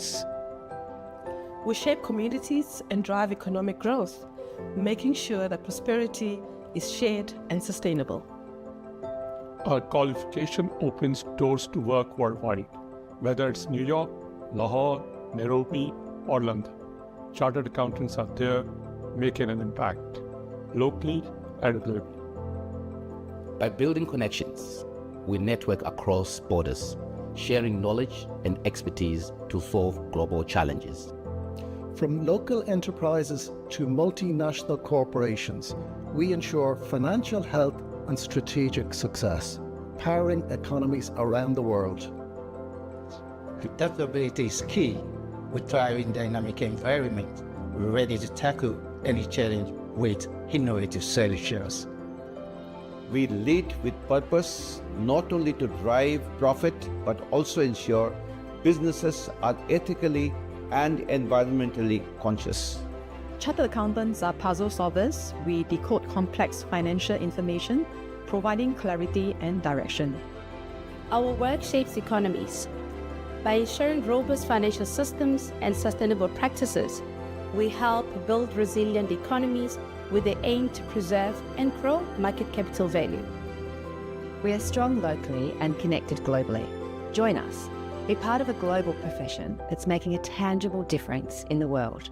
needs. We shape communities and drive economic growth, making sure that prosperity is shared and sustainable. Our qualification opens doors to work worldwide, whether it's New York, Lahore, Nairobi, or London. Chartered accountants are there making an impact, locally and globally. By building connections, we network across borders, sharing knowledge and expertise to solve global challenges. From local enterprises to multinational corporations, we ensure financial health and strategic success, powering economies around the world. Adaptability is key. We thrive in dynamic environment. We're ready to tackle any challenge with innovative solutions. We lead with purpose, not only to drive profit, but also ensure businesses are ethically and environmentally conscious. Chartered accountants are puzzle solvers. We decode complex financial information, providing clarity and direction. Our work shapes economies. By ensuring robust financial systems and sustainable practices, we help build resilient economies with the aim to preserve and grow market capital value. We are strong locally and connected globally. Join us. Be part of a global profession that's making a tangible difference in the world.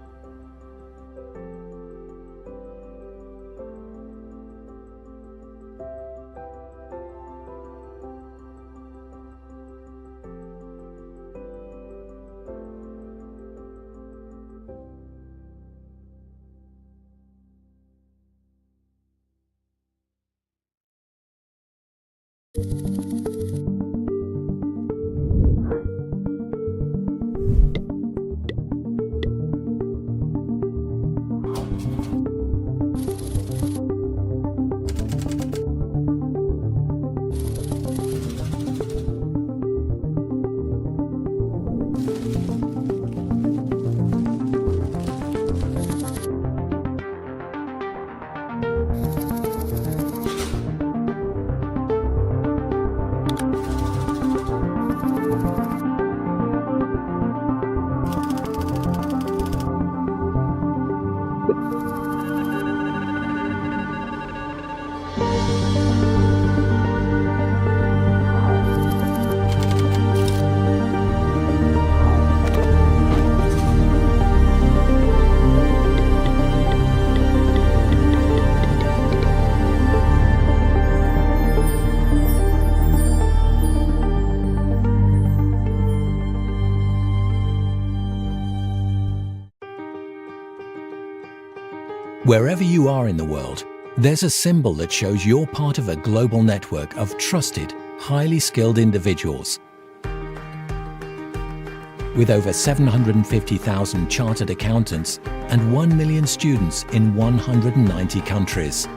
Wherever you are in the world, there's a symbol that shows you're part of a global network of trusted, highly skilled individuals. With over 750,000 chartered accountants and 1 million students in 190 countries.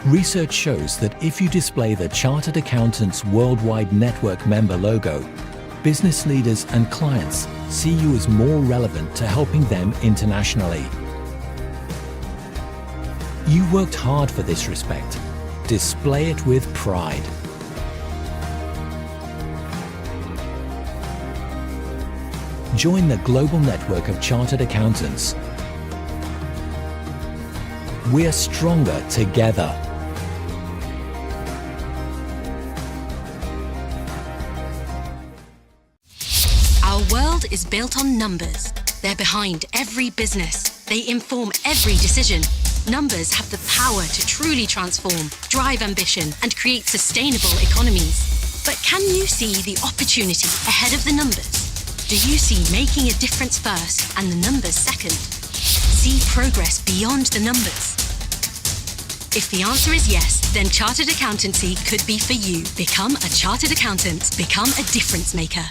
Research shows that if you display the Chartered Accountants Worldwide Network member logo, business leaders and clients see you as more relevant to helping them internationally. You worked hard for this respect. Display it with pride. Join the global network of chartered accountants. We're stronger together. Our world is built on numbers. They're behind every business. They inform every decision. Numbers have the power to truly transform, drive ambition, and create sustainable economies. But can you see the opportunity ahead of the numbers? Do you see making a difference first and the numbers second? See progress beyond the numbers? If the answer is yes, then Chartered Accountancy could be for you. Become a Chartered Accountant. Become a difference maker.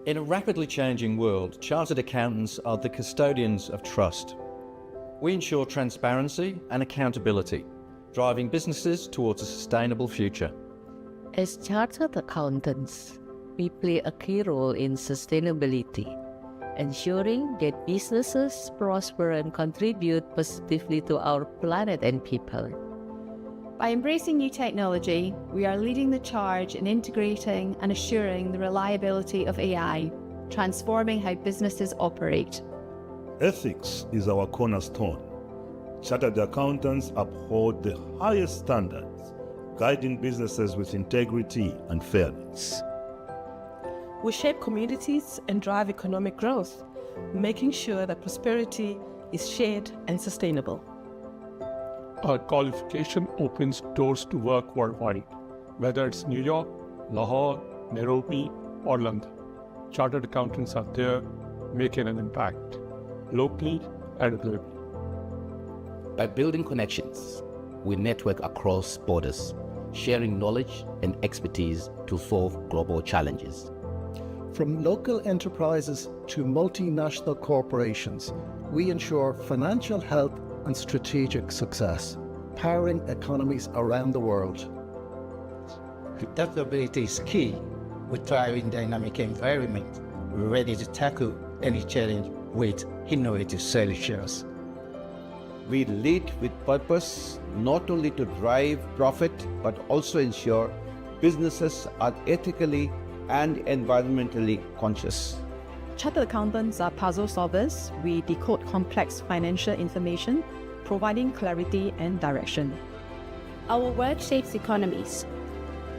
In a rapidly changing world, chartered accountants are the custodians of trust. We ensure transparency and accountability, driving businesses towards a sustainable future. As chartered accountants, we play a key role in sustainability, ensuring that businesses prosper and contribute positively to our planet and people. By embracing new technology, we are leading the charge in integrating and assuring the reliability of AI, transforming how businesses operate. Ethics is our cornerstone. Chartered accountants uphold the highest standards, guiding businesses with integrity and fairness. We shape communities and drive economic growth, making sure that prosperity is shared and sustainable. Our qualification opens doors to work worldwide, whether it's New York, Lahore, Nairobi, or London. Chartered accountants are there, making an impact, locally and globally. By building connections, we network across borders, sharing knowledge and expertise to solve global challenges. From local enterprises to multinational corporations, we ensure financial health and strategic success, powering economies around the world. Adaptability is key. We thrive in dynamic environment, ready to tackle any challenge with innovative solutions. We lead with purpose, not only to drive profit, but also ensure businesses are ethically and environmentally conscious. Chartered accountants are puzzle solvers. We decode complex financial information, providing clarity and direction. Our work shapes economies.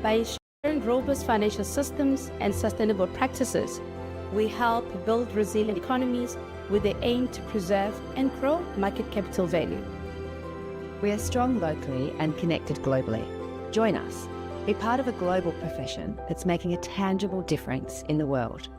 By ensuring robust financial systems and sustainable practices, we help build resilient economies with the aim to preserve and grow market capital value. We are strong locally and connected globally. Join us. Be part of a global profession that's making a tangible difference in the world.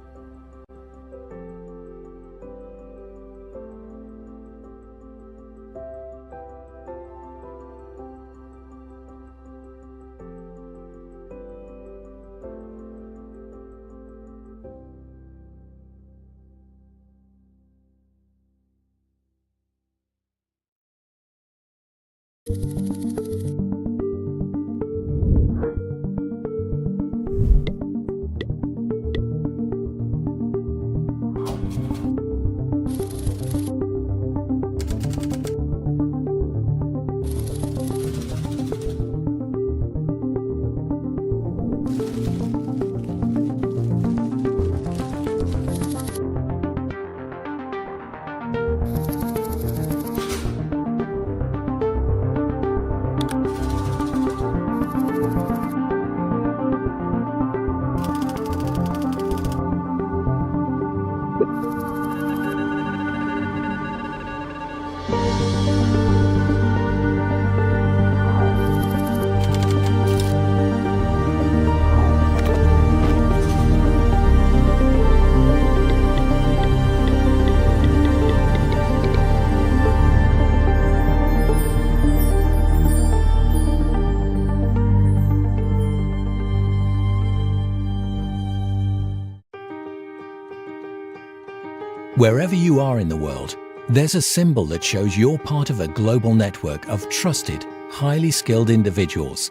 Wherever you are in the world, there's a symbol that shows you're part of a global network of trusted, highly skilled individuals.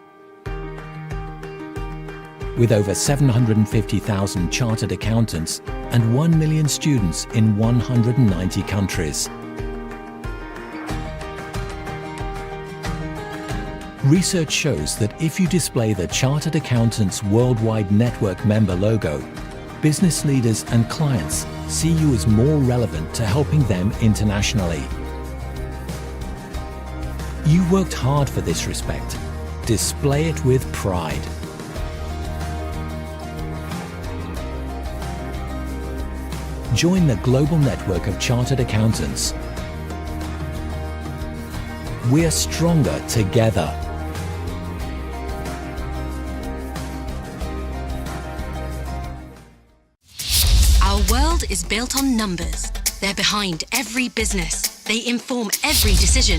With over 750,000 chartered accountants and 1 million students in 190 countries. Research shows that if you display the Chartered Accountants Worldwide Network member logo, business leaders and clients see you as more relevant to helping them internationally. You worked hard for this respect. Display it with pride. Join the global network of chartered accountants. We're stronger together. Our world is built on numbers. They're behind every business. They inform every decision.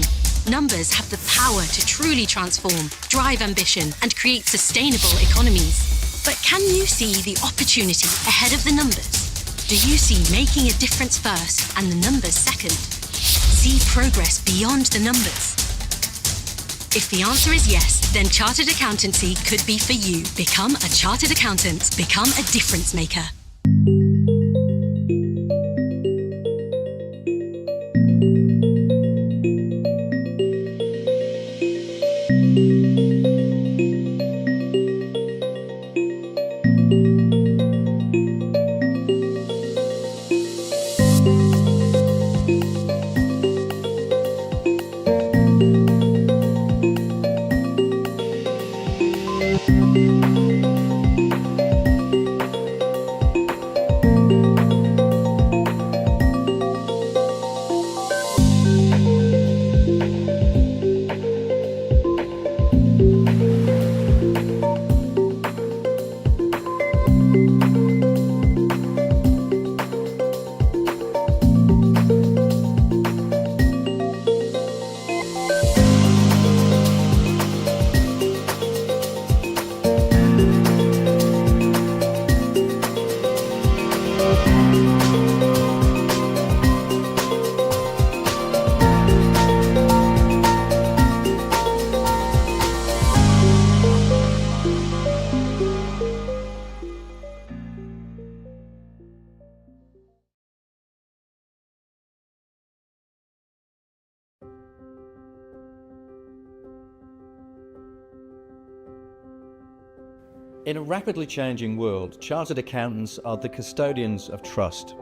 Numbers have the power to truly transform, drive ambition, and create sustainable economies. But can you see the opportunity ahead of the numbers? Do you see making a difference first and the numbers second? See progress beyond the numbers? If the answer is yes, then Chartered Accountancy could be for you. Become a Chartered Accountant. Become a difference maker. In a rapidly changing world, chartered accountants are the custodians of trust.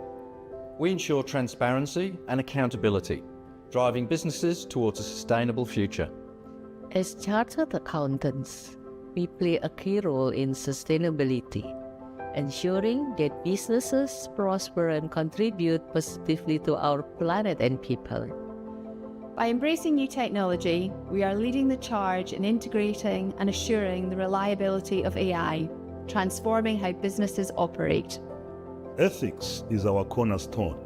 We ensure transparency and accountability, driving businesses towards a sustainable future. As chartered accountants, we play a key role in sustainability, ensuring that businesses prosper and contribute positively to our planet and people. By embracing new technology, we are leading the charge in integrating and assuring the reliability of AI, transforming how businesses operate. Ethics is our cornerstone.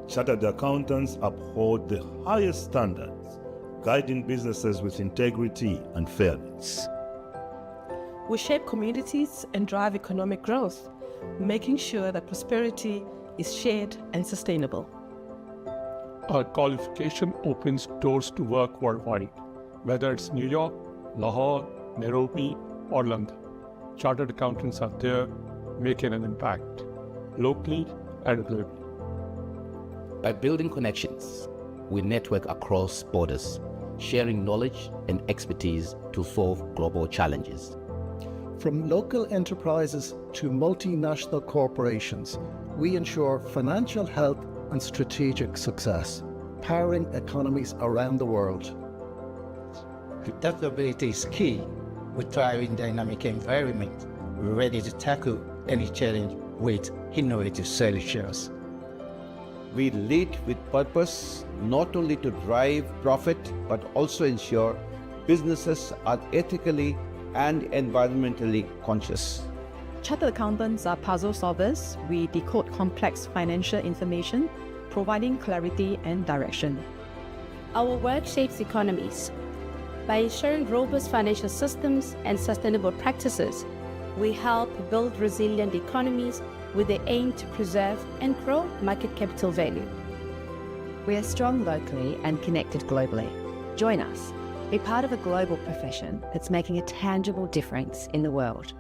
Chartered accountants uphold the highest standards, guiding businesses with integrity and fairness. We shape communities and drive economic growth, making sure that prosperity is shared and sustainable. Our qualification opens doors to work worldwide, whether it's New York, Lahore, Nairobi, or London. Chartered accountants are there, making an impact, locally and globally. By building connections, we network across borders, sharing knowledge and expertise to solve global challenges. From local enterprises to multinational corporations, we ensure financial health and strategic success, powering economies around the world. Adaptability is key. We thrive in dynamic environment, ready to tackle any challenge with innovative solutions. We lead with purpose, not only to drive profit, but also ensure businesses are ethically and environmentally conscious. Chartered accountants are puzzle solvers. We decode complex financial information, providing clarity and direction. Our work shapes economies. By ensuring robust financial systems and sustainable practices, we help build resilient economies with the aim to preserve and grow market capital value. We are strong locally and connected globally. Join us. Be part of a global profession that's making a tangible difference in the world.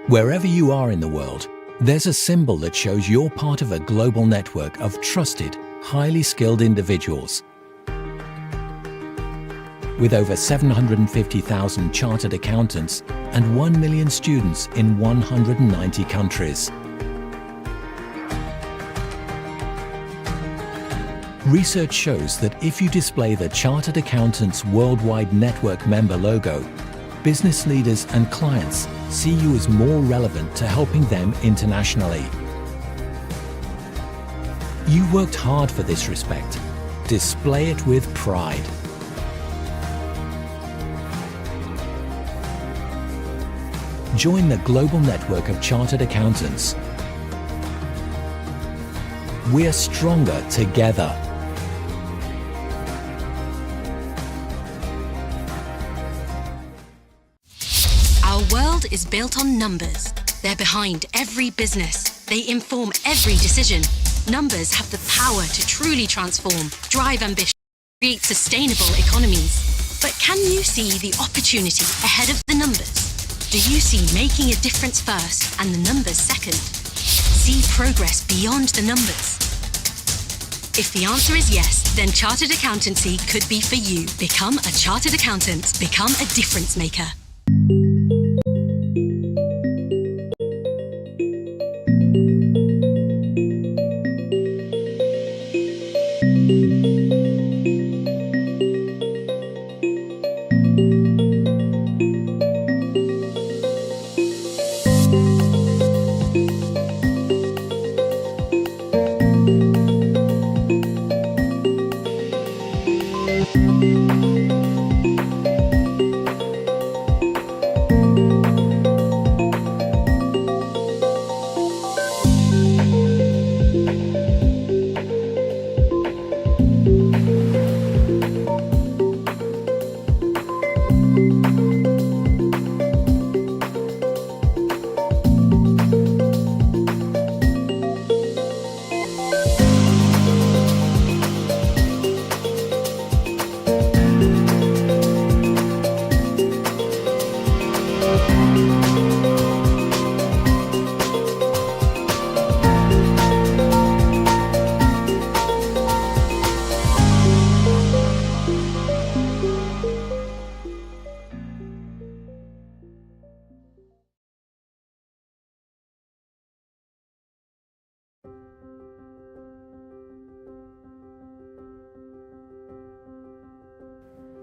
Wherever you are in the world, there's a symbol that shows you're part of a global network of trusted, highly skilled individuals. With over 750,000 chartered accountants and 1 million students in 190 countries. Research shows that if you display the Chartered Accountants Worldwide Network member logo, business leaders and clients see you as more relevant to helping them internationally. You worked hard for this respect. Display it with pride. Join the global network of chartered accountants. We're stronger together. Our world is built on numbers. They're behind every business. They inform every decision. Numbers have the power to truly transform, drive ambition, create sustainable economies. But can you see the opportunity ahead of the numbers? Do you see making a difference first and the numbers second? See progress beyond the numbers? If the answer is yes, then Chartered Accountancy could be for you. Become a Chartered Accountant. Become a difference maker.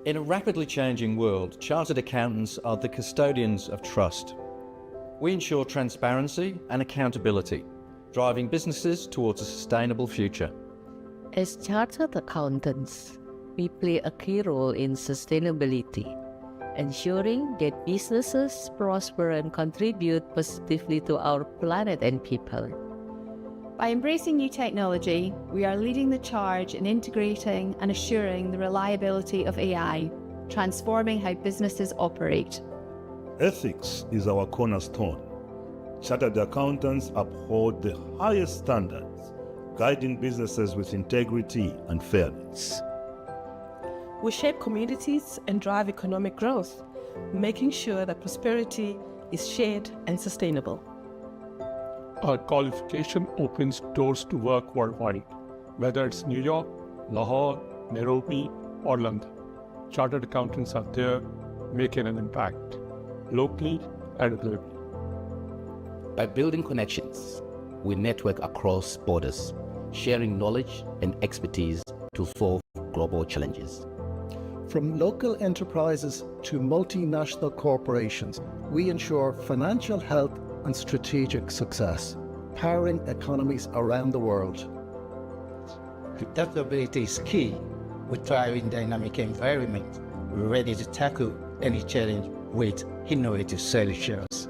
In a rapidly changing world, chartered accountants are the custodians of trust. We ensure transparency and accountability, driving businesses towards a sustainable future. As chartered accountants, we play a key role in sustainability, ensuring that businesses prosper and contribute positively to our planet and people. By embracing new technology, we are leading the charge in integrating and assuring the reliability of AI, transforming how businesses operate. Ethics is our cornerstone. Chartered accountants uphold the highest standards, guiding businesses with integrity and fairness. We shape communities and drive economic growth, making sure that prosperity is shared and sustainable. Our qualification opens doors to work worldwide, Whether it's New York, Lahore, Nairobi, or London, chartered accountants are there making an impact, locally and globally. By building connections, we network across borders, sharing knowledge and expertise to solve global challenges. From local enterprises to multinational corporations, we ensure financial health and strategic success, powering economies around the world. Adaptability is key. We thrive in dynamic environment, ready to tackle any challenge with innovative solutions.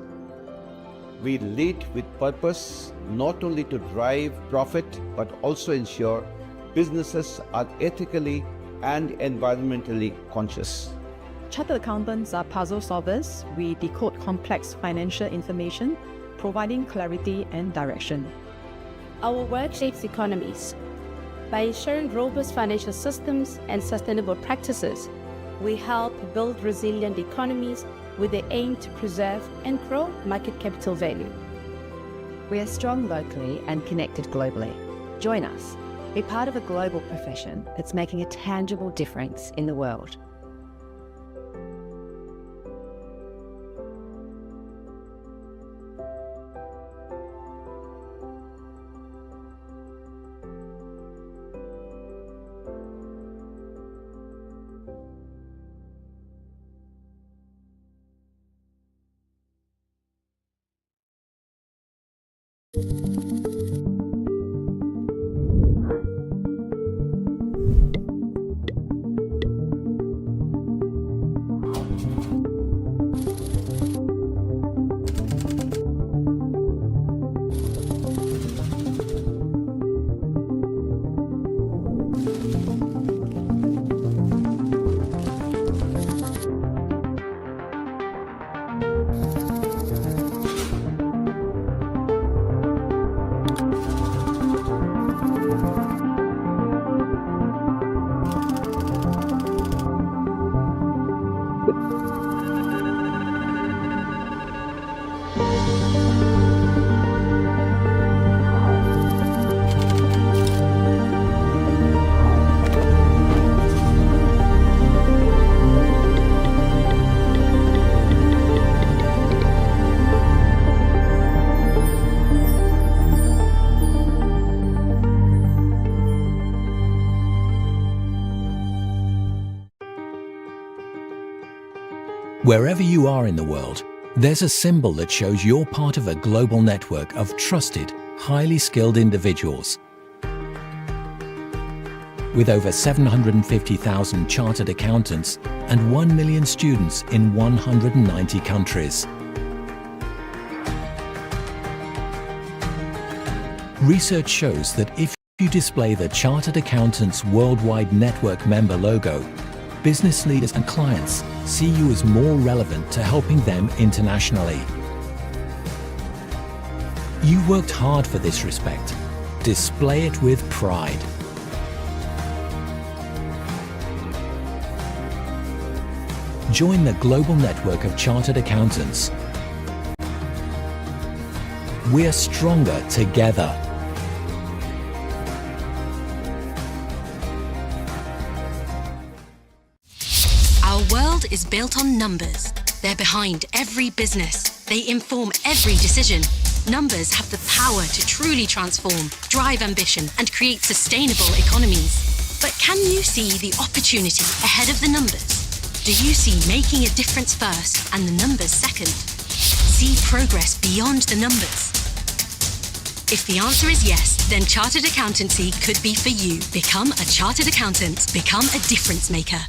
We lead with purpose, not only to drive profit, but also ensure businesses are ethically and environmentally conscious. Chartered accountants are puzzle solvers. We decode complex financial information, providing clarity and direction. Our work shapes economies. By ensuring robust financial systems and sustainable practices, we help build resilient economies with the aim to preserve and grow market capital value. We are strong locally and connected globally. Join us. Be part of a global profession that's making a tangible difference in the world. Wherever you are in the world, there's a symbol that shows you're part of a global network of trusted, highly skilled individuals. With over 750,000 chartered accountants and 1 million students in 190 countries. Research shows that if you display the Chartered Accountants Worldwide Network member logo, business leaders and clients see you as more relevant to helping them internationally. You worked hard for this respect. Display it with pride. Join the global network of chartered accountants. We're stronger together. Our world is built on numbers. They're behind every business. They inform every decision. Numbers have the power to truly transform, drive ambition, and create sustainable economies. But can you see the opportunity ahead of the numbers? Do you see making a difference first and the numbers second? See progress beyond the numbers? If the answer is yes, then Chartered Accountancy could be for you. Become a Chartered Accountant. Become a difference maker.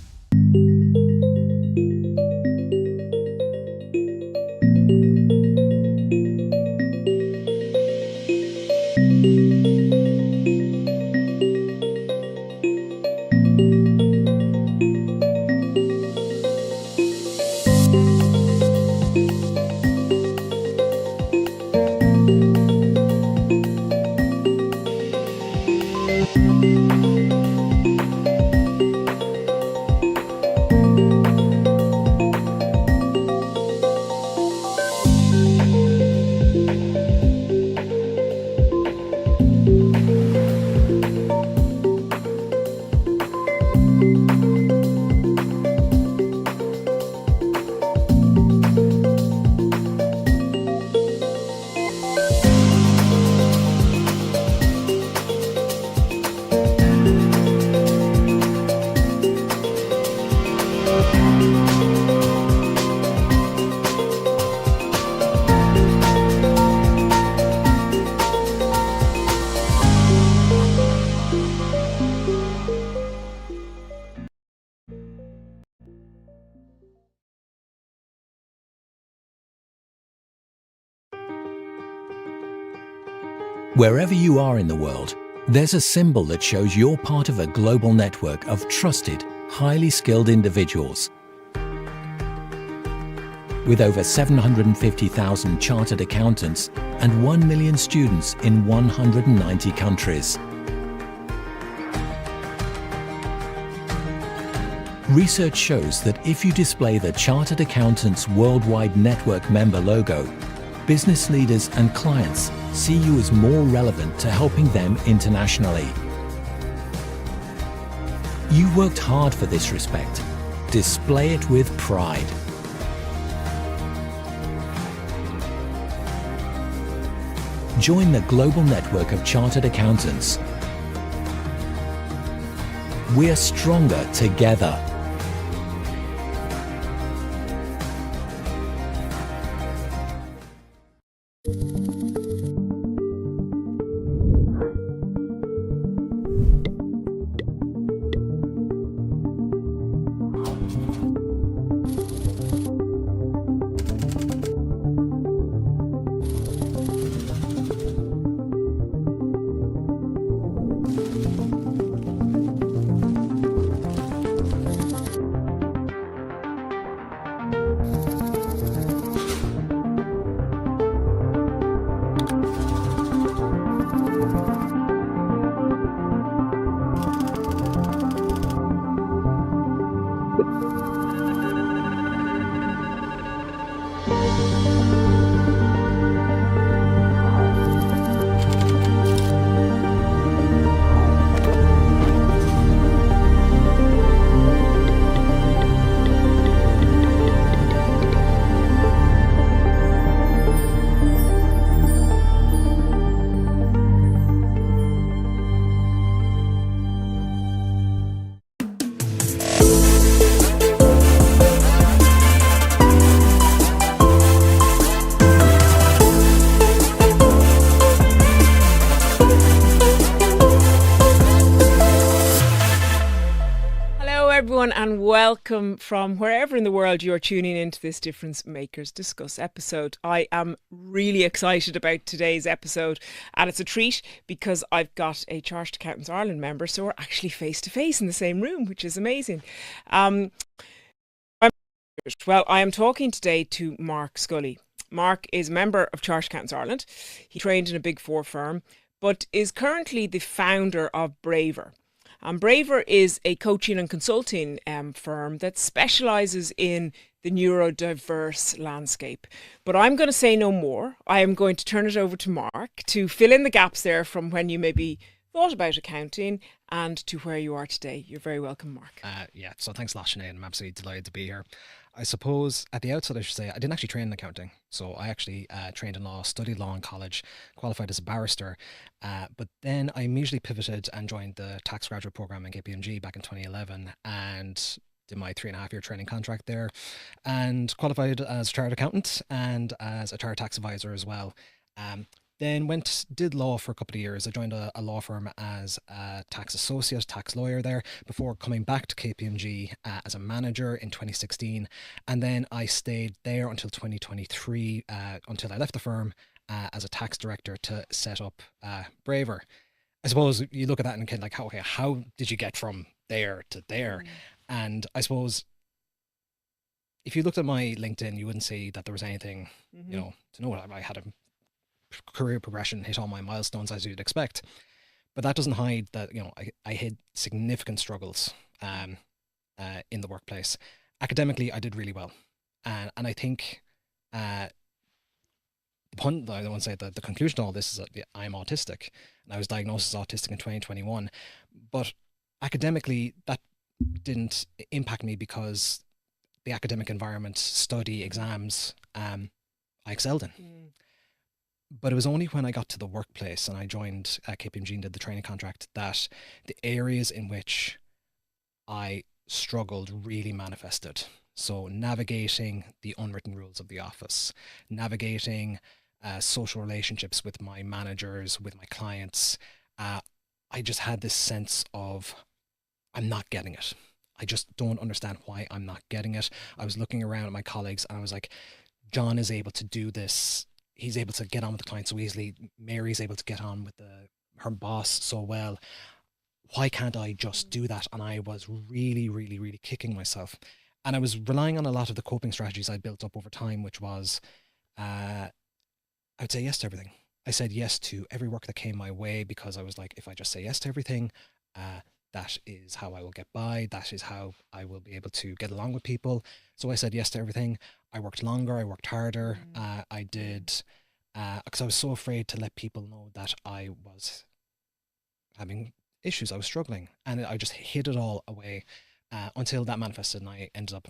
Wherever you are in the world, there's a symbol that shows you're part of a global network of trusted, highly skilled individuals. With over 750,000 chartered accountants and 1 million students in 190 countries. Research shows that if you display the Chartered Accountants Worldwide Network member logo, business leaders and clients see you as more relevant to helping them internationally. You worked hard for this respect. Display it with pride. Join the global network of chartered accountants. We're stronger together. And welcome from wherever in the world you're tuning into this Difference Makers Discuss episode. I am really excited about today's episode, and it's a treat because I've got a Chartered Accountants Ireland member, so we're actually face to face in the same room, which is amazing. Well, I am talking today to Mark Scully. Mark is a member of Chartered Accountants Ireland. He trained in a Big Four firm, but is currently the founder of Braver. Braver is a coaching and consulting firm that specialises in the neurodiverse landscape. But I'm going to say no more. I am going to turn it over to Mark to fill in the gaps there from when you maybe thought about accounting and to where you are today. You're very welcome, Mark. So thanks a lot, Sinead. I'm absolutely delighted to be here. I suppose at the outset I should say I didn't actually train in accounting. So I actually trained in law, studied law in college, qualified as a barrister. But then I immediately pivoted and joined the tax graduate program in KPMG back in 2011 and did my 3.5-year training contract there and qualified as a chartered accountant and as a chartered tax advisor as well. Then did law for a couple of years. I joined a law firm as a tax associate, tax lawyer there, before coming back to KPMG as a manager in 2016. And then I stayed there until 2023, until I left the firm as a tax director to set up Braver. I suppose you look at that and kind of like, how did you get from there to there? And I suppose if you looked at my LinkedIn, you wouldn't see that there was anything, to know what I had a career progression, hit all my milestones as you'd expect, but that doesn't hide that I had significant struggles in the workplace. Academically, I did really well, and I think the conclusion to all this is that I'm autistic, and I was diagnosed as autistic in 2021. But academically, that didn't impact me because the academic environment, study, exams, I excelled in. But it was only when I got to the workplace and I joined KPMG and did the training contract that the areas in which I struggled really manifested. So navigating the unwritten rules of the office, navigating social relationships with my managers, with my clients. I just had this sense of, I'm not getting it. I just don't understand why I'm not getting it. I was looking around at my colleagues and I was like, John is able to do this he's able to get on with the client so easily. Mary's able to get on with her boss so well. Why can't I just do that? And I was really, really, really kicking myself. And I was relying on a lot of the coping strategies I built up over time, which was, I would say yes to everything. I said yes to every work that came my way because I was like, if I just say yes to everything, that is how I will get by. That is how I will be able to get along with people. So I said yes to everything. I worked longer. I worked harder. I did, because I was so afraid to let people know that I was having issues. I was struggling, and I just hid it all away until that manifested, and I ended up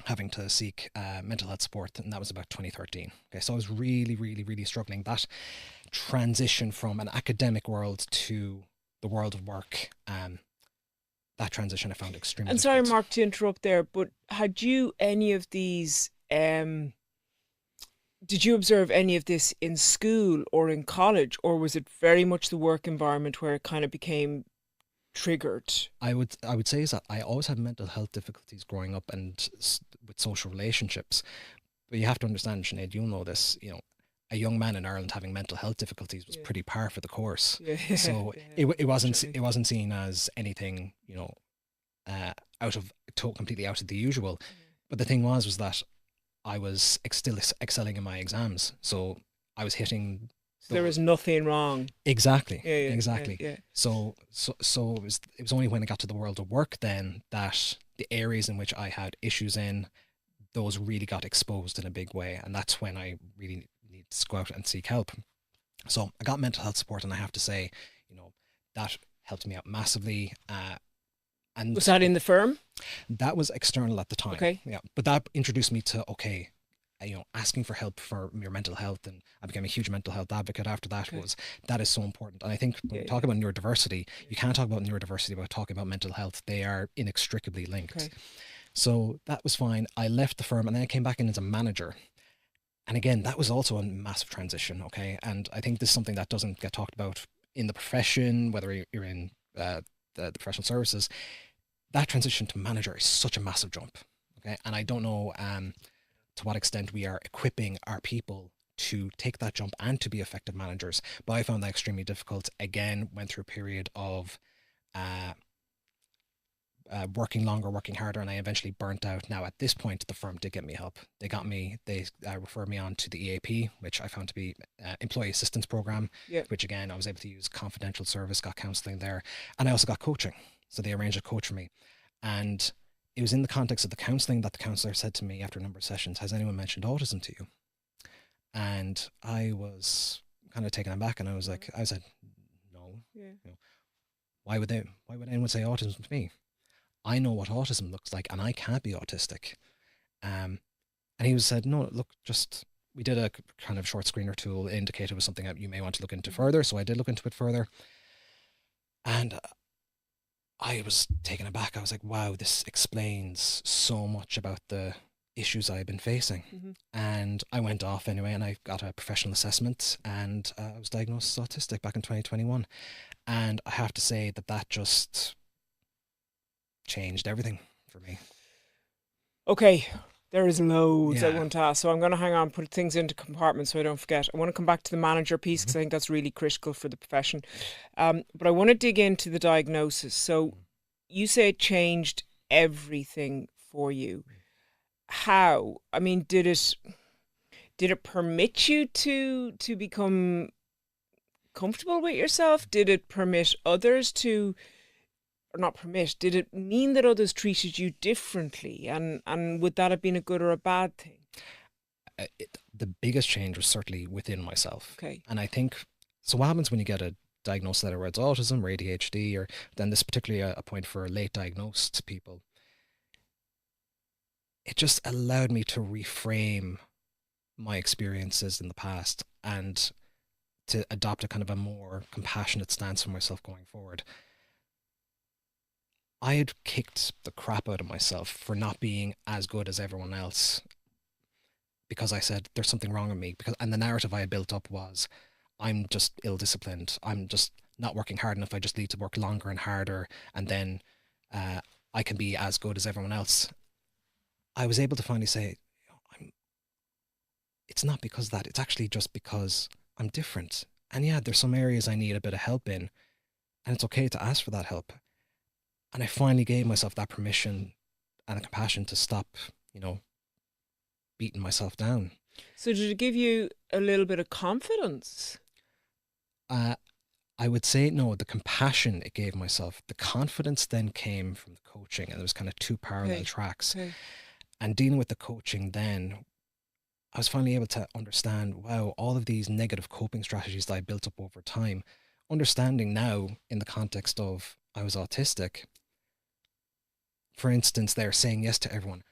having to seek mental health support, and that was about 2013. Okay, so I was really, really, really struggling. That transition from an academic world to the world of work, that transition I found extremely And difficult. sorry, Mark, to interrupt there, but had you any of these, did you observe any of this in school or in college, or was it very much the work environment where it kind of became triggered? I would say is that I always had mental health difficulties growing up and with social relationships. But you have to understand, Sinead, you'll know this, a young man in Ireland having mental health difficulties was pretty par for the course. Yeah. So it wasn't seen as anything, completely out of the usual. But the thing was that I was still excelling in my exams. So I was hitting. So there was nothing wrong. Exactly. Yeah, exactly. Yeah. So it was only when I got to the world of work then that the areas in which I had issues in, those really got exposed in a big way. And that's when I really needed to go out and seek help. So I got mental health support, and I have to say, that helped me out massively. And was that in the firm? That was external at the time. Okay. Yeah. But that introduced me to, asking for help for your mental health, and I became a huge mental health advocate after that. Okay. That is so important. And I think when we talk about neurodiversity, you can't talk about neurodiversity without talking about mental health. They are inextricably linked. Okay. So that was fine. I left the firm, and then I came back in as a manager. And again, that was also a massive transition. Okay. And I think this is something that doesn't get talked about in the profession, whether you're in the professional services. That transition to manager is such a massive jump. Okay. And I don't know to what extent we are equipping our people to take that jump and to be effective managers. But I found that extremely difficult. Again, went through a period of working longer, working harder, and I eventually burnt out. Now, at this point, the firm did get me help. They referred me on to the EAP, which I found to be Employee Assistance Program, which again, I was able to use confidential service, got counseling there, and I also got coaching. So they arranged a coach for me. And it was in the context of the counseling that the counselor said to me after a number of sessions, "Has anyone mentioned autism to you?" And I was kind of taken aback, and I said, "No." Yeah. Why would anyone say autism to me? I know what autism looks like, and I can't be autistic. And he said, "No, look, we did a kind of short screener tool, indicated it was something that you may want to look into further." So I did look into it further. And I was taken aback. I was like, wow, this explains so much about the issues I've been facing. Mm-hmm. And I went off anyway, and I got a professional assessment, and I was diagnosed as autistic back in 2021. And I have to say that just changed everything for me. Okay, there is loads I want to ask, so I'm going to hang on, put things into compartments so I don't forget. I want to come back to the manager piece because I think that's really critical for the profession. But I want to dig into the diagnosis. So you say it changed everything for you. How? I mean, did it permit you to become comfortable with yourself? Did it permit others to, or not permit, did it mean that others treated you differently? And would that have been a good or a bad thing? The biggest change was certainly within myself. Okay. And I think, so what happens when you get a diagnosis, whether it's autism or ADHD, or then this particularly a point for late diagnosed people, it just allowed me to reframe my experiences in the past and to adopt a kind of a more compassionate stance for myself going forward. I had kicked the crap out of myself for not being as good as everyone else because I said there's something wrong with me, and the narrative I had built up was I'm just ill-disciplined, I'm just not working hard enough, I just need to work longer and harder, and then I can be as good as everyone else. I was able to finally say, it's not because of that. It's actually just because I'm different. And yeah, there's some areas I need a bit of help in, and it's okay to ask for that help. And I finally gave myself that permission and the compassion to stop, beating myself down. So did it give you a little bit of confidence? I would say no, the compassion it gave myself. The confidence then came from the coaching, and there was kind of two parallel tracks. Okay. And dealing with the coaching then, I was finally able to understand, wow, all of these negative coping strategies that I built up over time, understanding now in the context of I was autistic. For instance, they're saying yes to everyone.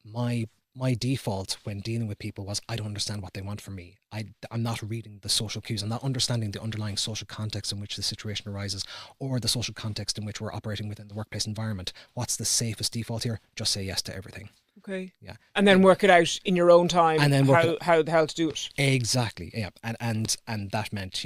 My default when dealing with people was I don't understand what they want from me. I'm not reading the social cues. I'm not understanding the underlying social context in which the situation arises, or the social context in which we're operating within the workplace environment. What's the safest default here? Just say yes to everything. Okay. Yeah. And then work it out in your own time, and then how the hell to do it. Exactly. Yeah. And that meant,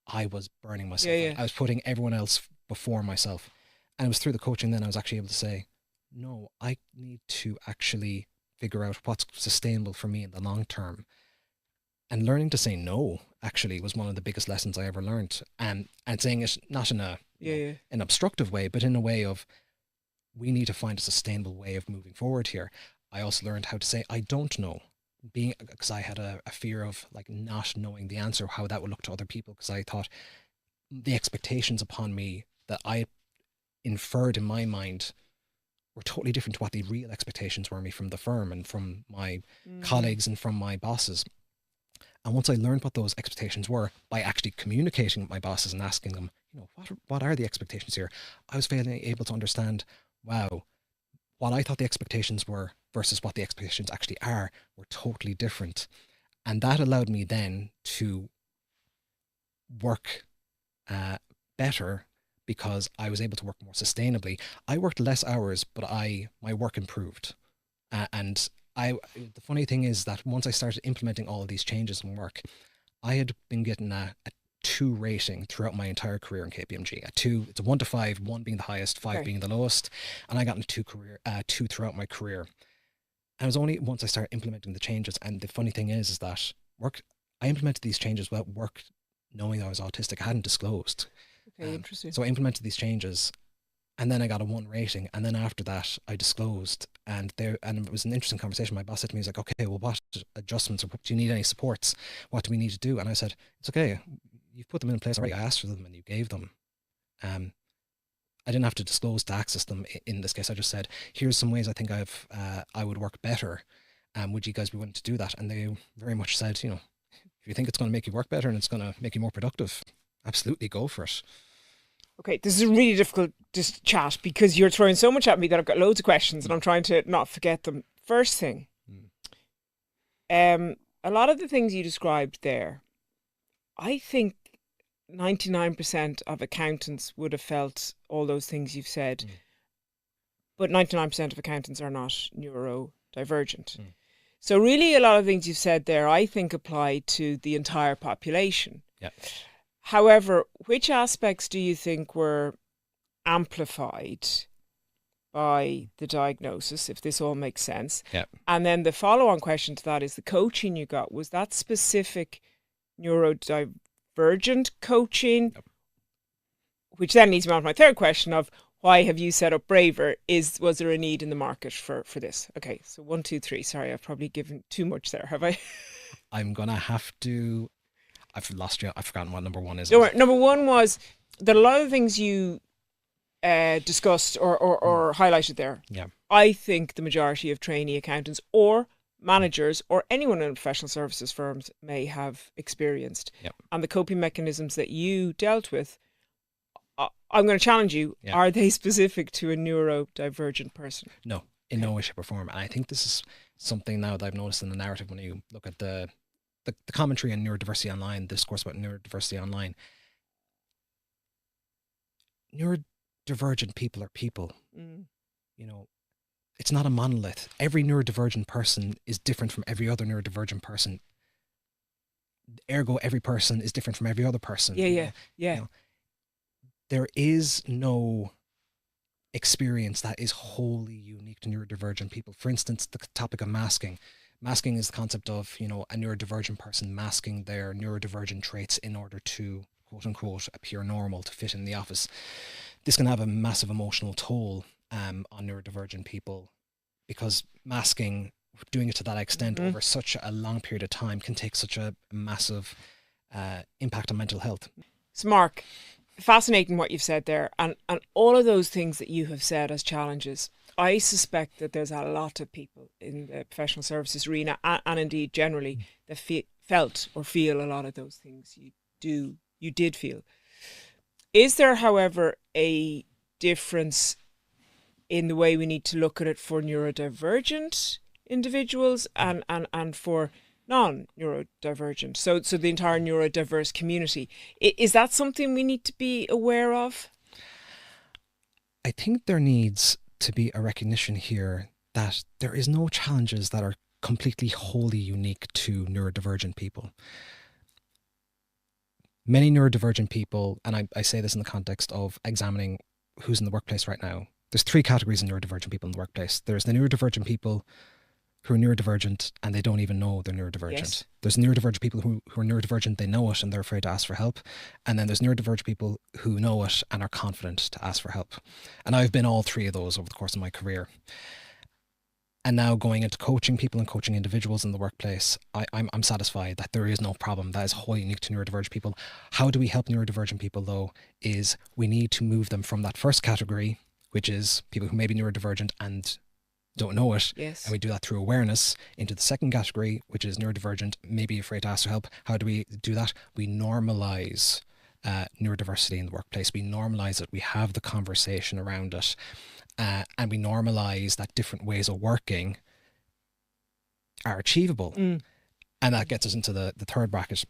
I was burning myself out. I was putting everyone else before myself. And it was through the coaching then I was actually able to say, no, I need to actually figure out what's sustainable for me in the long term. And learning to say no actually was one of the biggest lessons I ever learned. And saying it not in an obstructive way, but in a way of, we need to find a sustainable way of moving forward here. I also learned how to say I don't know, because I had a fear of not knowing the answer, how that would look to other people, because I thought the expectations upon me that I inferred in my mind were totally different to what the real expectations were of me from the firm and from my colleagues and from my bosses. And once I learned what those expectations were by actually communicating with my bosses and asking them, what are the expectations here? I was finally able to understand, wow, what I thought the expectations were versus what the expectations actually are were totally different. And that allowed me then to work better, because I was able to work more sustainably. I worked less hours, but my work improved. And the funny thing is that once I started implementing all of these changes in work, I had been getting a 2 rating throughout my entire career in KPMG. A 2, it's a 1 to 5, 1 being the highest, 5 being the lowest. And I got a 2 throughout my career. And it was only once I started implementing the changes. And the funny thing is that I implemented these changes without work knowing I was autistic. I hadn't disclosed. Okay, interesting. So I implemented these changes, and then I got a 1 rating, and then after that I disclosed, and it was an interesting conversation. My boss said to me, he's like, okay, well, what adjustments, or do you need any supports? What do we need to do? And I said, it's okay, you've put them in place already. I asked for them and you gave them. I didn't have to disclose to access them in this case. I just said, here's some ways I think I would work better. Would you guys be willing to do that? And they very much said, if you think it's going to make you work better and it's going to make you more productive, absolutely go for it. Okay, this is really difficult to chat because you're throwing so much at me that I've got loads of questions and I'm trying to not forget them. First thing, a lot of the things you described there, I think 99% of accountants would have felt all those things you've said, but 99% of accountants are not neurodivergent. So really a lot of things you've said there, I think apply to the entire population. Yeah. However, which aspects do you think were amplified by the diagnosis, if this all makes sense? Yeah. And then the follow-on question to that is the coaching you got, was that specific neurodivergent coaching? Yep. Which then leads me on to my third question of why have you set up Braver? Was there a need in the market for this? Okay, so 1, 2, 3. Sorry, I've probably given too much there, have I? I'm going to have to... I've lost you. I've forgotten what number 1 is. No, number 1 was that a lot of things you discussed or highlighted there. Yeah. I think the majority of trainee accountants or managers or anyone in professional services firms may have experienced. Yep. And the coping mechanisms that you dealt with, I'm going to challenge you. Yeah. Are they specific to a neurodivergent person? No, in no way, shape or form. And I think this is something now that I've noticed in the narrative when you look at the commentary on neurodiversity online, the discourse about neurodiversity online. Neurodivergent people are people. It's not a monolith. Every neurodivergent person is different from every other neurodivergent person. Ergo, every person is different from every other person. Yeah. There is no experience that is wholly unique to neurodivergent people. For instance, the topic of masking. Masking is the concept of, a neurodivergent person masking their neurodivergent traits in order to, quote unquote, appear normal, to fit in the office. This can have a massive emotional toll on neurodivergent people, because masking, doing it to that extent over such a long period of time, can take such a massive impact on mental health. So Mark, fascinating what you've said there, and all of those things that you have said as challenges. I suspect that there's a lot of people in the professional services arena, and indeed generally, that felt or feel a lot of those things you did feel. Is there, however, a difference in the way we need to look at it for neurodivergent individuals and for non-neurodivergent, so the entire neurodiverse community? Is that something we need to be aware of? I think there needs to be a recognition here that there is no challenges that are completely wholly unique to neurodivergent people. Many neurodivergent people, and I say this in the context of examining who's in the workplace right now, there's 3 categories of neurodivergent people in the workplace. There's the neurodivergent people who are neurodivergent and they don't even know they're neurodivergent. Yes. There's neurodivergent people who are neurodivergent, they know it and they're afraid to ask for help. And then there's neurodivergent people who know it and are confident to ask for help. And I've been all 3 of those over the course of my career. And now going into coaching people and coaching individuals in the workplace, I'm satisfied that there is no problem that is wholly unique to neurodivergent people. How do we help neurodivergent people, though, is we need to move them from that first category, which is people who may be neurodivergent and don't know it. Yes. And we do that through awareness, into the second category, which is neurodivergent, maybe afraid to ask for help. How do we do that? We normalize neurodiversity in the workplace. We normalize it. We have the conversation around it. And we normalize that different ways of working are achievable. And that gets us into the third bracket.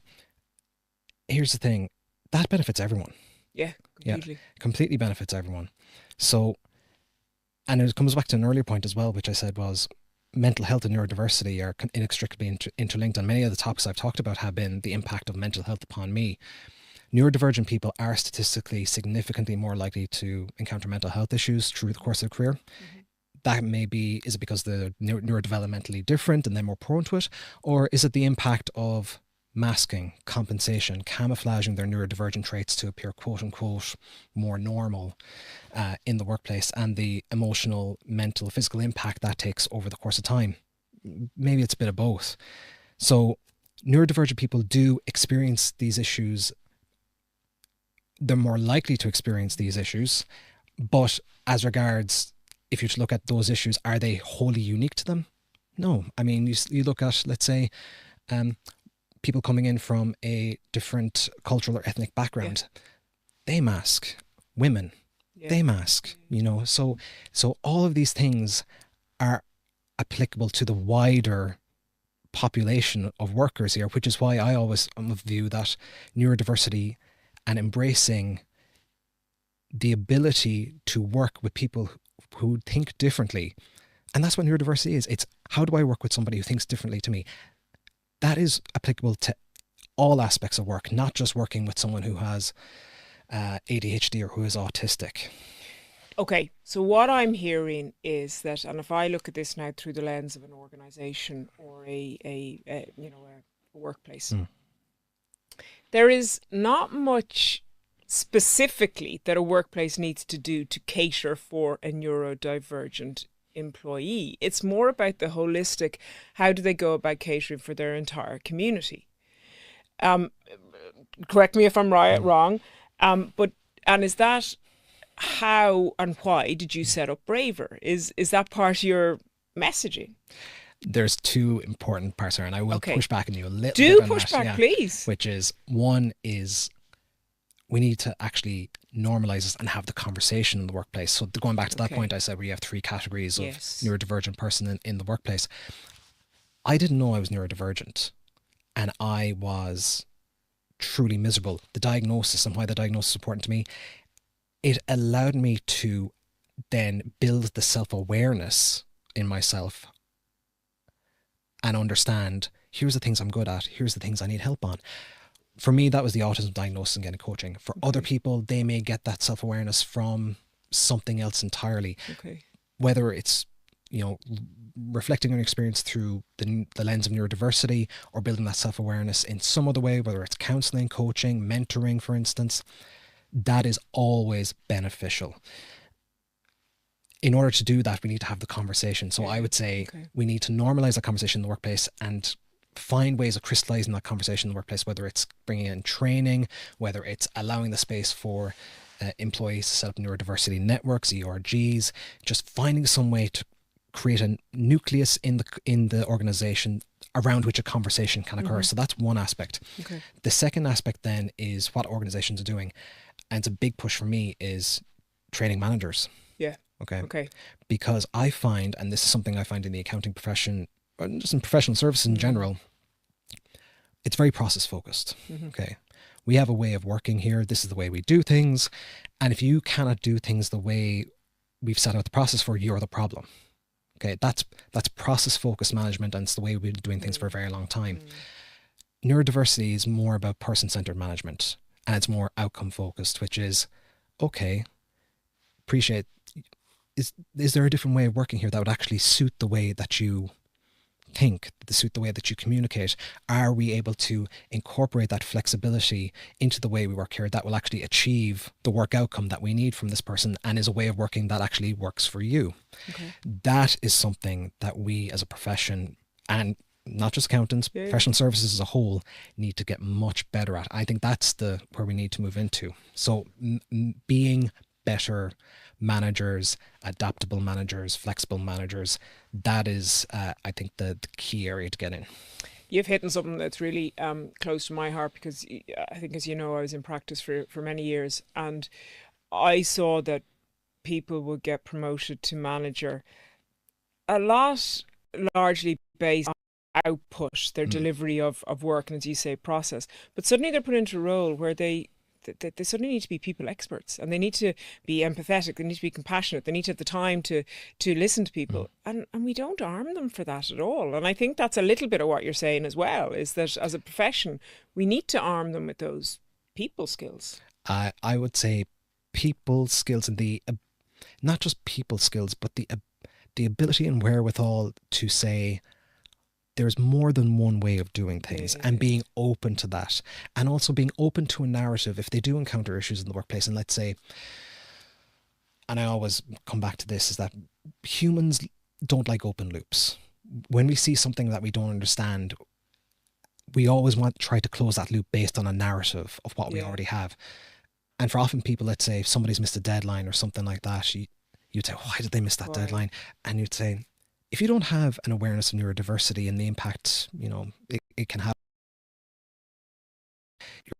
Here's the thing, that benefits everyone. Yeah, completely. Yeah, completely benefits everyone. So, and it comes back to an earlier point as well, which I said was mental health and neurodiversity are inextricably interlinked. And many of the topics I've talked about have been the impact of mental health upon me. Neurodivergent people are statistically significantly more likely to encounter mental health issues through the course of their career. That may be, is it because they're neurodevelopmentally different and they're more prone to it? Or is it the impact of masking, compensation, camouflaging their neurodivergent traits to appear quote unquote more normal in the workplace, and the emotional, mental, physical impact that takes over the course of time? Maybe it's a bit of both. So neurodivergent people do experience these issues. They're more likely to experience these issues, but as regards, if you look at those issues, are they wholly unique to them? No. I mean, you look at, let's say, people coming in from a different cultural or ethnic background, they mask. Women, they mask, so all of these things are applicable to the wider population of workers here, which is why I always am of the view that neurodiversity and embracing the ability to work with people who think differently. And that's what neurodiversity is. It's how do I work with somebody who thinks differently to me? That is applicable to all aspects of work, not just working with someone who has ADHD or who is autistic. Okay, so what I'm hearing is that, and if I look at this now through the lens of an organisation or a workplace, there is not much specifically that a workplace needs to do to cater for a neurodivergent employee. It's more about the holistic, how do they go about catering for their entire community? Correct me if I'm wrong, but is that how and why did you set up Braver? Is that part of your messaging? There's 2 important parts here, and I will push back on you a little bit. Do push back, please. Which is, one is we need to actually normalize this and have the conversation in the workplace. So going back to that point, I said we have 3 categories of neurodivergent person in the workplace. I didn't know I was neurodivergent, and I was truly miserable. The diagnosis and why the diagnosis is important to me, it allowed me to then build the self-awareness in myself and understand, here's the things I'm good at, here's the things I need help on. For me, that was the autism diagnosis and getting coaching. For other people, they may get that self-awareness from something else entirely. Whether it's, reflecting on your experience through the lens of neurodiversity, or building that self-awareness in some other way, whether it's counseling, coaching, mentoring, for instance, that is always beneficial. In order to do that, we need to have the conversation. So I would say we need to normalize that conversation in the workplace and find ways of crystallizing that conversation in the workplace, whether it's bringing in training, whether it's allowing the space for employees to set up neurodiversity networks, ERGs, just finding some way to create a nucleus in the organization around which a conversation can occur. So that's one aspect. The second aspect then is what organizations are doing. And it's a big push for me is training managers. Yeah. Okay. Because I find, and this is something I find in the accounting profession, or just in professional services in general, it's very process focused. Okay. We have a way of working here. This is the way we do things. And if you cannot do things the way we've set out the process for, you're the problem. Okay. That's process focused management, and it's the way we've been doing things for a very long time. Neurodiversity is more about person-centered management, and it's more outcome focused, which is, okay, appreciate, is there a different way of working here that would actually suit the way that you think, to suit the way that you communicate? Are we able to incorporate that flexibility into the way we work here that will actually achieve the work outcome that we need from this person, and is a way of working that actually works for you? That is something that we as a profession, and not just accountants, professional services as a whole, need to get much better at. I think that's where we need to move into. So being better managers, adaptable managers, flexible managers, that is, I think, the key area to get in. You've hit on something that's really close to my heart, because I think, as you know, I was in practice for many years, and I saw that people would get promoted to manager a lot largely based on output, their delivery of work, and, as you say, process. But suddenly they're put into a role where they suddenly need to be people experts, and they need to be empathetic, they need to be compassionate, they need to have the time to listen to people, and we don't arm them for that at all. And I think that's a little bit of what you're saying as well, is that as a profession we need to arm them with those people skills. I would say people skills, and not just people skills, but the ability and wherewithal to say there's more than one way of doing things, and being open to that, and also being open to a narrative if they do encounter issues in the workplace. And let's say, and I always come back to this, is that humans don't like open loops. When we see something that we don't understand, we always want to try to close that loop based on a narrative of what we already have. And for often people, let's say if somebody's missed a deadline or something like that, you'd say, why did they miss that deadline? And you'd say, if you don't have an awareness of neurodiversity and the impact, it can have, your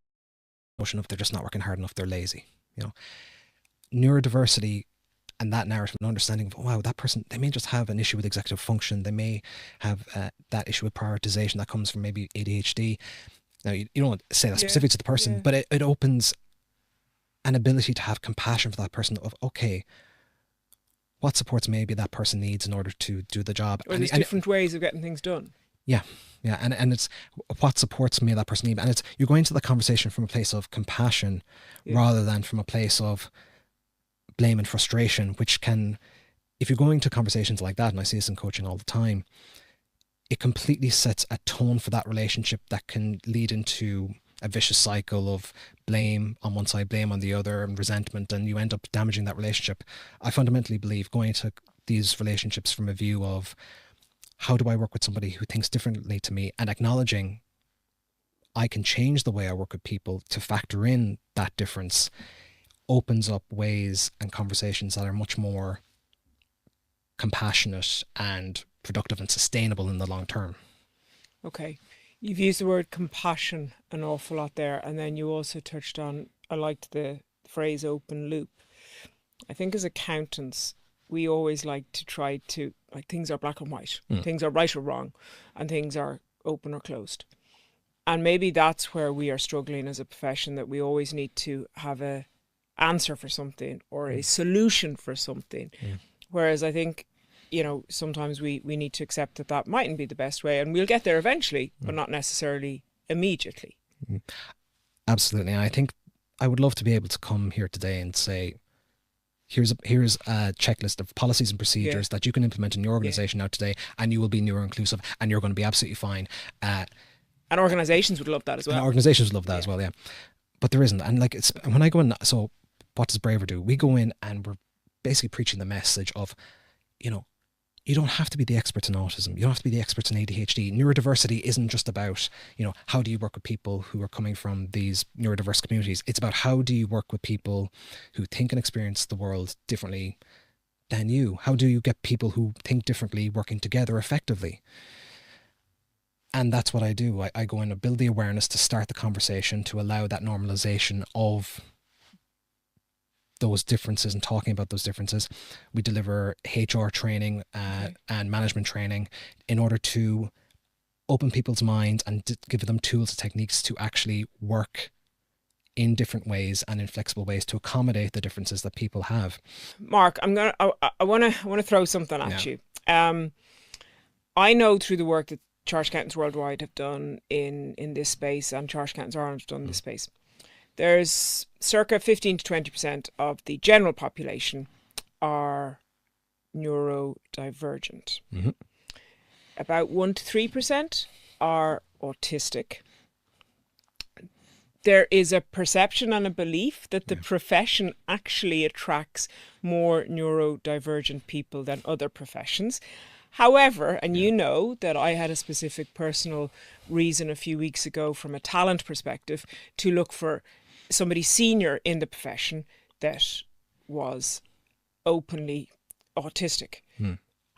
notion of they're just not working hard enough, they're lazy. Neurodiversity and that narrative and understanding of, wow, that person, they may just have an issue with executive function. They may have that issue with prioritization that comes from maybe ADHD. Now, you don't say that specific to the person, but it opens an ability to have compassion for that person of, okay, what supports maybe that person needs in order to do the job. Or there's different ways of getting things done. Yeah. And it's what supports me that person needs. And it's, you're going to the conversation from a place of compassion rather than from a place of blame and frustration, which can, if you're going to conversations like that, and I see this in coaching all the time, it completely sets a tone for that relationship that can lead into a vicious cycle of blame on one side, blame on the other, and resentment, and you end up damaging that relationship. I fundamentally believe going to these relationships from a view of, how do I work with somebody who thinks differently to me, and acknowledging I can change the way I work with people to factor in that difference, opens up ways and conversations that are much more compassionate and productive and sustainable in the long term. Okay. You've used the word compassion an awful lot there, and then you also touched on, I liked the phrase open loop. I think as accountants, we always like to try to, like, things are black and white, things are right or wrong, and things are open or closed. And maybe that's where we are struggling as a profession, that we always need to have a answer for something or a solution for something. Whereas I think, sometimes we need to accept that mightn't be the best way, and we'll get there eventually, but not necessarily immediately. Absolutely. And I think I would love to be able to come here today and say, here's a checklist of policies and procedures that you can implement in your organization now today, and you will be neuro-inclusive, and you're going to be absolutely fine. And organizations would love that as well. And organizations would love that as well, yeah. But there isn't. And like, it's when I go in, so what does Braver do? We go in and we're basically preaching the message of, you know, you don't have to be the expert in autism. You don't have to be the expert in ADHD. Neurodiversity isn't just about, you know, how do you work with people who are coming from these neurodiverse communities. It's about how do you work with people who think and experience the world differently than you. How do you get people who think differently working together effectively? And that's what I do. I go in and build the awareness to start the conversation, to allow that normalization of those differences and talking about those differences. We deliver HR training and management training in order to open people's minds and give them tools and techniques to actually work in different ways and in flexible ways to accommodate the differences that people have. Mark, I want to throw something at you. I know through the work that Chartered Accountants Worldwide have done in this space, and Chartered Accountants Ireland have done in this space, there's circa 15 to 20% of the general population are neurodivergent. Mm-hmm. About 1 to 3% are autistic. There is a perception and a belief that the profession actually attracts more neurodivergent people than other professions. However, and you know that I had a specific personal reason a few weeks ago from a talent perspective to look for somebody senior in the profession that was openly autistic.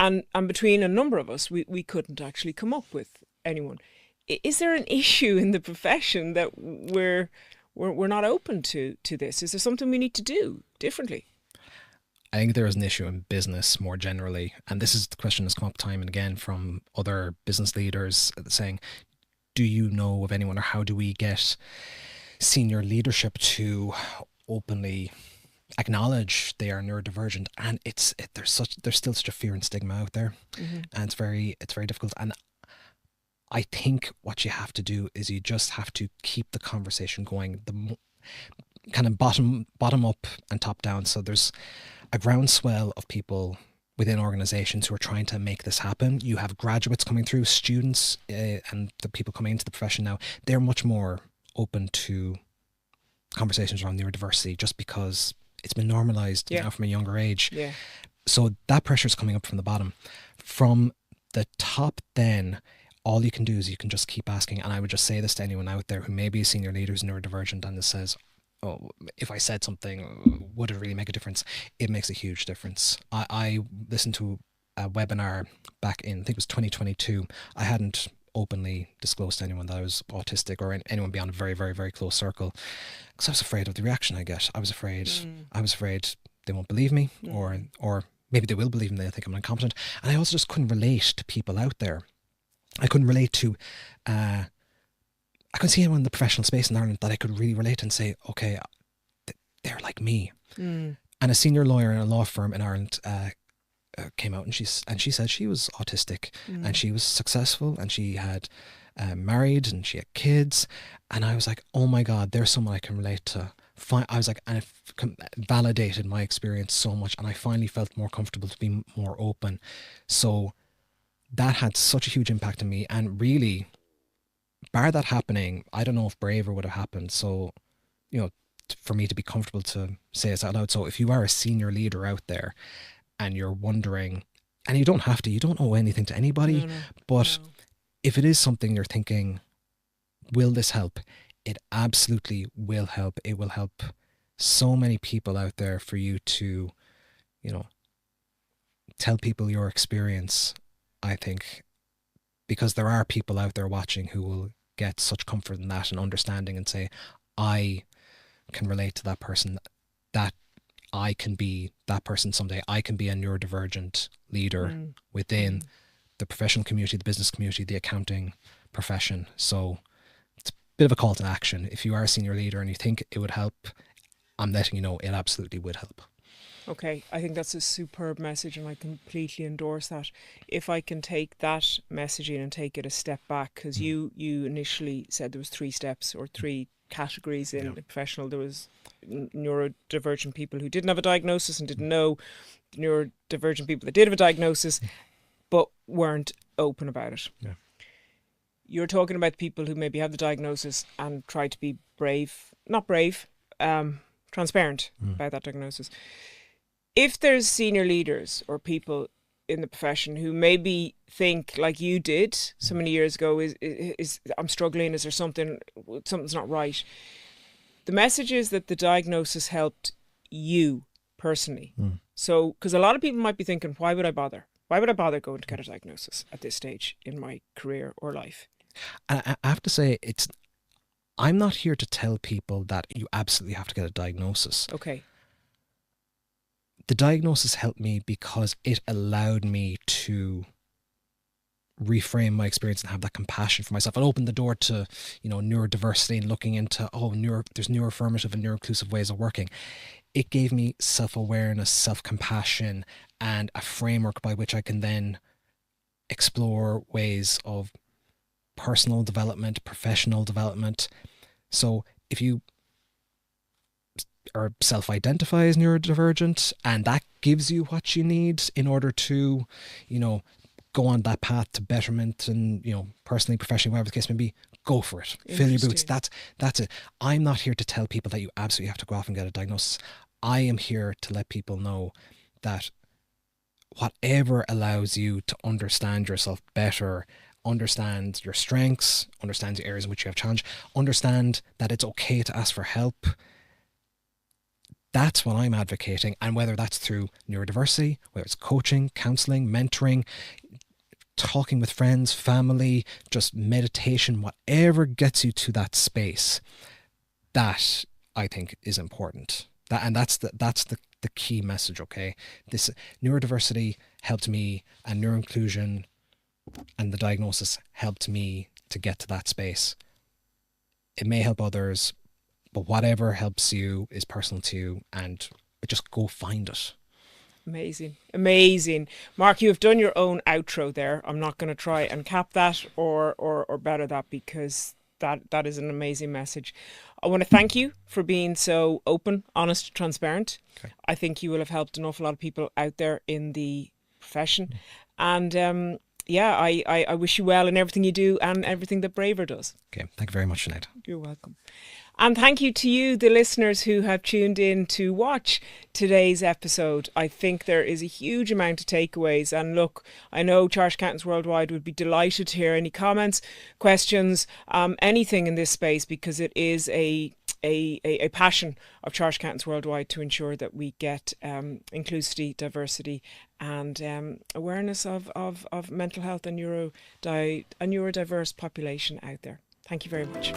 And between a number of us, we couldn't actually come up with anyone. Is there an issue in the profession that we're not open to this? Is there something we need to do differently? I think there is an issue in business more generally, and this is the question that's come up time and again from other business leaders saying, do you know of anyone, or how do we get senior leadership to openly acknowledge they are neurodivergent? And there's still such a fear and stigma out there, and it's very difficult. And I think what you have to do is you just have to keep the conversation going, the kind of bottom up and top down. So there's a groundswell of people within organizations who are trying to make this happen. You have graduates coming through, students, and the people coming into the profession now. They're much more open to conversations around neurodiversity just because it's been normalized now from a younger age. Yeah. So that pressure is coming up from the bottom. From the top, then all you can do is you can just keep asking. And I would just say this to anyone out there who may be a senior leader who's neurodivergent and says, oh, if I said something, would it really make a difference? It makes a huge difference. I listened to a webinar back in, I think it was 2022. I hadn't openly disclosed to anyone that I was autistic or anyone beyond a very, very, very close circle, because I was afraid of the reaction I get. I was afraid they won't believe me, or maybe they will believe me, they'll think I'm incompetent. And I also just couldn't relate to people out there. I couldn't relate to I couldn't see anyone in the professional space in Ireland that I could really relate and say, okay, they're like me. And a senior lawyer in a law firm in Ireland came out and she said she was autistic and she was successful and she had married and she had kids. And I was like, oh my God, there's someone I can relate to. I was like, and it validated my experience so much, and I finally felt more comfortable to be more open. So that had such a huge impact on me, and really, bar that happening, I don't know if Braver would have happened. So, you know, for me to be comfortable to say this out loud. So if you are a senior leader out there and you're wondering, and you don't have to, you don't owe anything to anybody, but if it is something you're thinking, will this help? It absolutely will help. It will help so many people out there for you to, you know, tell people your experience, I think, because there are people out there watching who will get such comfort in that and understanding and say, I can relate to that person, that I can be that person someday. I can be a neurodivergent leader within the professional community, the business community, the accounting profession. So it's a bit of a call to action. If you are a senior leader and you think it would help, I'm letting you know it absolutely would help. Okay, I think that's a superb message, and I completely endorse that. If I can take that messaging and take it a step back, because you initially said there was 3 steps or 3 categories in the professional. There was neurodivergent people who didn't have a diagnosis and didn't know, neurodivergent people that did have a diagnosis but weren't open about it. Yeah. You're talking about people who maybe have the diagnosis and try to be transparent about that diagnosis. If there's senior leaders or people in the profession who maybe think like you did so many years ago, is I'm struggling, is there something's not right? The message is that the diagnosis helped you personally. So, because a lot of people might be thinking, why would I bother? Why would I bother going to get a diagnosis at this stage in my career or life? I have to say, I'm not here to tell people that you absolutely have to get a diagnosis. Okay. The diagnosis helped me because it allowed me to reframe my experience and have that compassion for myself. It opened the door to, neurodiversity and looking into, there's neuroaffirmative and neuroinclusive ways of working. It gave me self-awareness, self-compassion, and a framework by which I can then explore ways of personal development, professional development. So if you or self-identify as neurodivergent, and that gives you what you need in order to, go on that path to betterment and, personally, professionally, whatever the case may be, go for it. Fill your boots. That's it. I'm not here to tell people that you absolutely have to go off and get a diagnosis. I am here to let people know that whatever allows you to understand yourself better, understand your strengths, understand the areas in which you have challenge, understand that it's okay to ask for help. That's what I'm advocating. And whether that's through neurodiversity, whether it's coaching, counseling, mentoring, talking with friends, family, just meditation, whatever gets you to that space, that I think is important. That's the key message, okay? This neurodiversity helped me, and neuroinclusion and the diagnosis helped me to get to that space. It may help others, but whatever helps you is personal to you, and just go find it. Amazing. Mark, you have done your own outro there. I'm not going to try and cap that or better that, because that is an amazing message. I want to thank you for being so open, honest, transparent. Okay. I think you will have helped an awful lot of people out there in the profession. And I wish you well in everything you do and everything that Braver does. Okay, thank you very much, Sinead. You're welcome. And thank you to you, the listeners who have tuned in to watch today's episode. I think there is a huge amount of takeaways. And look, I know Chartered Accountants Worldwide would be delighted to hear any comments, questions, anything in this space, because it is a passion of Chartered Accountants Worldwide to ensure that we get inclusivity, diversity, and awareness of mental health and a neurodiverse population out there. Thank you very much.